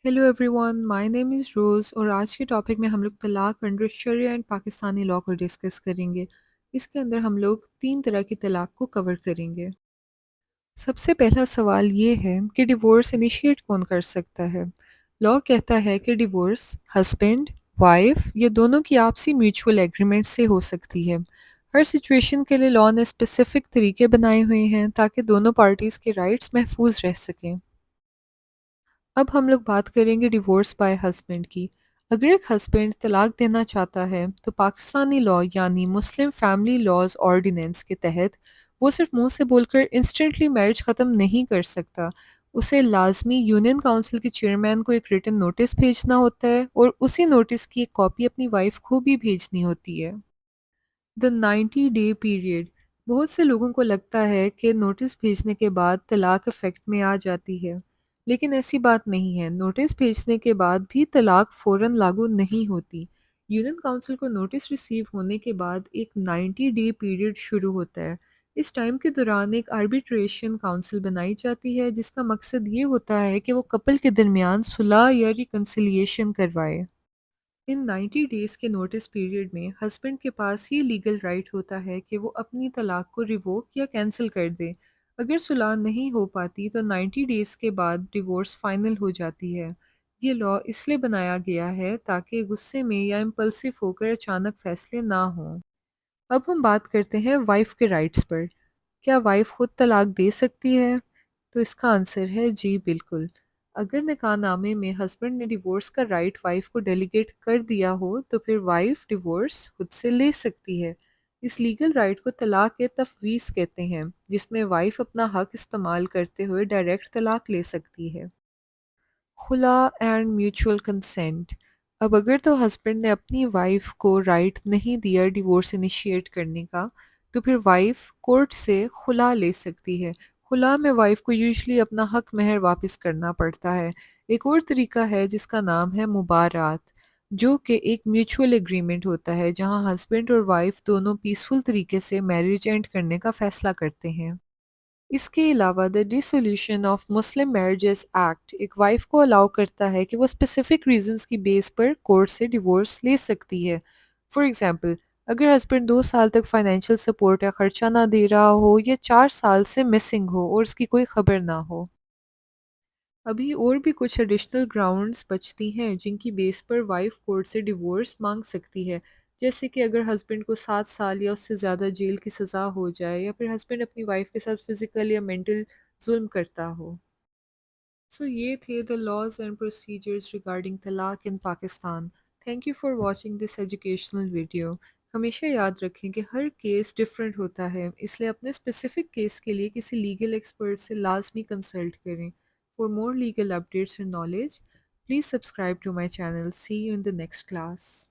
Hello everyone, my name is Rose और आज के टॉपिक में हम लोग तलाक under sharia and Pakistani law को डिस्कस करेंगे। इसके अंदर हम लोग 3 तरह की तलाक को कवर करेंगे। सबसे पहला सवाल ये है कि डिवोर्स इनिशिएट कौन कर सकता है। लॉ कहता है कि डिवोर्स हस्बैंड, वाइफ या दोनों की आपसी म्यूचुअल एग्रीमेंट से हो सकती है। हर सिचुएशन के लिए लॉ ने स्पेसिफिक तरीके बनाए हुए हैं ताकि दोनों पार्टीज़ के राइट्स महफूज रह सकें। अब हम लोग बात करेंगे डिवोर्स बाय हस्बैंड की। अगर एक हस्बैंड तलाक देना चाहता है तो पाकिस्तानी लॉ यानी मुस्लिम फैमिली लॉज ऑर्डिनेंस के तहत वो सिर्फ मुंह से बोलकर इंस्टेंटली मैरिज ख़त्म नहीं कर सकता। उसे लाजमी यूनियन काउंसिल के चेयरमैन को एक रिटन नोटिस भेजना होता है और उसी नोटिस की एक कॉपी अपनी वाइफ को भी भेजनी होती है। The 90 day period. बहुत से लोगों को लगता है कि नोटिस भेजने के बाद तलाक इफ़ेक्ट में आ जाती है, लेकिन ऐसी बात नहीं है। नोटिस भेजने के बाद भी तलाक फ़ौरन लागू नहीं होती। यूनियन काउंसिल को नोटिस रिसीव होने के बाद एक 90 डे पीरियड शुरू होता है। इस टाइम के दौरान एक आर्बिट्रेशन काउंसिल बनाई जाती है जिसका मकसद ये होता है कि वो कपल के दरमियान सुलह या रिकन्सिलिएशन करवाए। इन 90 डेज़ के नोटिस पीरियड में हस्बैंड के पास ये लीगल राइट होता है कि वो अपनी तलाक को रिवोक या कैंसिल कर दे। अगर सुलह नहीं हो पाती तो 90 डेज़ के बाद डिवोर्स फाइनल हो जाती है। ये लॉ इसलिए बनाया गया है ताकि गुस्से में या इम्पल्सिव होकर अचानक फैसले ना हों। अब हम बात करते हैं वाइफ के राइट्स पर। क्या वाइफ खुद तलाक दे सकती है? तो इसका आंसर है जी बिल्कुल। अगर निकाहनामे में हस्बैंड ने डिवोर्स का राइट वाइफ को डेलीगेट कर दिया हो तो फिर वाइफ डिवोर्स खुद से ले सकती है। इस लीगल राइट को तलाक ए तफवीज़ कहते हैं, जिसमें वाइफ अपना हक इस्तेमाल करते हुए डायरेक्ट तलाक ले सकती है। खुला एंड म्यूचुअल कंसेंट। अब अगर तो हस्बैंड ने अपनी वाइफ को राइट नहीं दिया डिवोर्स इनिशिएट करने का, तो फिर वाइफ कोर्ट से खुला ले सकती है। खुला में वाइफ को यूजुअली अपना हक महर वापस करना पड़ता है। एक और तरीका है जिसका नाम है मुबारात, जो कि एक म्यूचुअल एग्रीमेंट होता है जहां हस्बैंड और वाइफ दोनों पीसफुल तरीके से मैरिज एंड करने का फैसला करते हैं। इसके अलावा the dissolution of Muslim marriages act एक वाइफ को अलाउ करता है कि वो स्पेसिफिक रीजंस की बेस पर कोर्ट से डिवोर्स ले सकती है। फॉर एग्जांपल, अगर हस्बैंड 2 साल तक फाइनेंशियल सपोर्ट या खर्चा ना दे रहा हो या 4 साल से मिसिंग हो और उसकी कोई खबर ना हो। अभी और भी कुछ एडिशनल ग्राउंड्स बचती हैं जिनकी बेस पर वाइफ कोर्ट से डिवोर्स मांग सकती है। जैसे कि अगर हस्बैंड को 7 साल या उससे ज़्यादा जेल की सज़ा हो जाए या फिर हस्बैंड अपनी वाइफ के साथ फिजिकल या मेंटल जुल्म करता हो। सो ये थे the laws and procedures regarding talaq in Pakistan. Thank you for watching this educational video. हमेशा याद रखें कि हर केस डिफरेंट होता है, इसलिए अपने स्पेसिफिक केस के लिए किसी लीगल एक्सपर्ट से लाजमी कंसल्ट करें। For more legal updates and knowledge, please subscribe to my channel. See you in the next class.